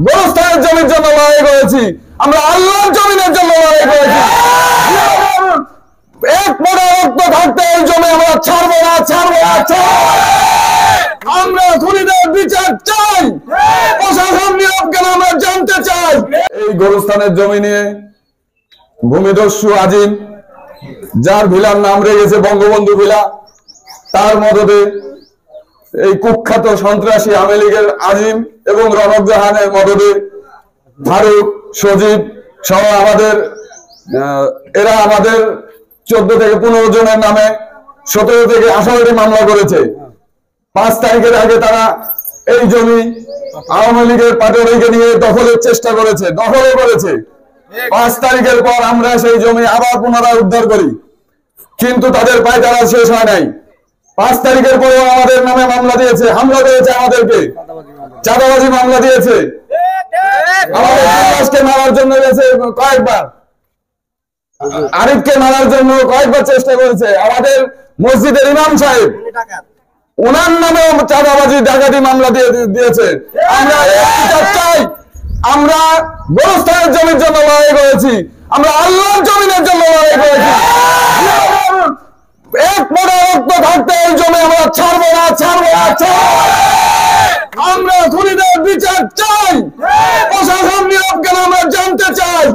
গোরস্থানের জমির জন্য লড়াই করেছি, আমরা আল্লাহর জমিনের জন্য লড়াই করেছি। এক ফোঁটা রক্ত থাকতে এই জমি আমরা ছাড়বো না, ছাড়বো না, আমরা খুনিদের বিচার চাই, প্রশাসন নীরব কেন আমরা জানতে চাই। এই গোরস্থানের জমি নিয়ে ভূমিদস্যু আজিম, যার ভিলার নাম রেখেছে বঙ্গবন্ধু ভিলা, তার মদদে এই কুখ্যাত সন্ত্রাসী আওয়ামী লীগের আজিম এবং রনক জাহানের মদদে ফারুক, সজীব সহ এরা আমাদের 14 থেকে 15 জনের নামে 17 থেকে 18টি মামলা করেছে। 5 তারিখের আগে তারা এই জমি আওয়ামী লীগের পাটরিকে নিয়ে দখলের চেষ্টা করেছে, দখলও করেছে। 5 তারিখের পর আমরা সেই জমি আবার পুনরায় উদ্ধার করি, কিন্তু তাদের পায়তারা শেষ হয় নাই। 5 তারিখের পরেও আমাদের নামে মামলা দিয়েছে, হামলা করেছে, আমাদেরকে চাঁদাবাজি মামলা দিয়েছে, আমাদের মারার জন্য গেছে কয়েকবার, আরিফকে মারার জন্য কয়েকবার চেষ্টা করেছে। আমাদের মসজিদের ইমাম সাহেব, ওনার নামেও চাঁদাবাজি ডাকাতি মামলা দিয়েছে। আমরা চাই, আমরা গোরস্থানের জমির জন্য লড়াই করেছি, আমরা আল্লাহর জমিনের জন্য লড়াই করেছি। এক ফোঁটা রক্ত থাকতে এই জমি আমরা ছাড়বো না, ছাড়বো না, আমরা খুনিদের বিচার চাই, প্রশাসন নীরব কেন আমরা জানতে চাই।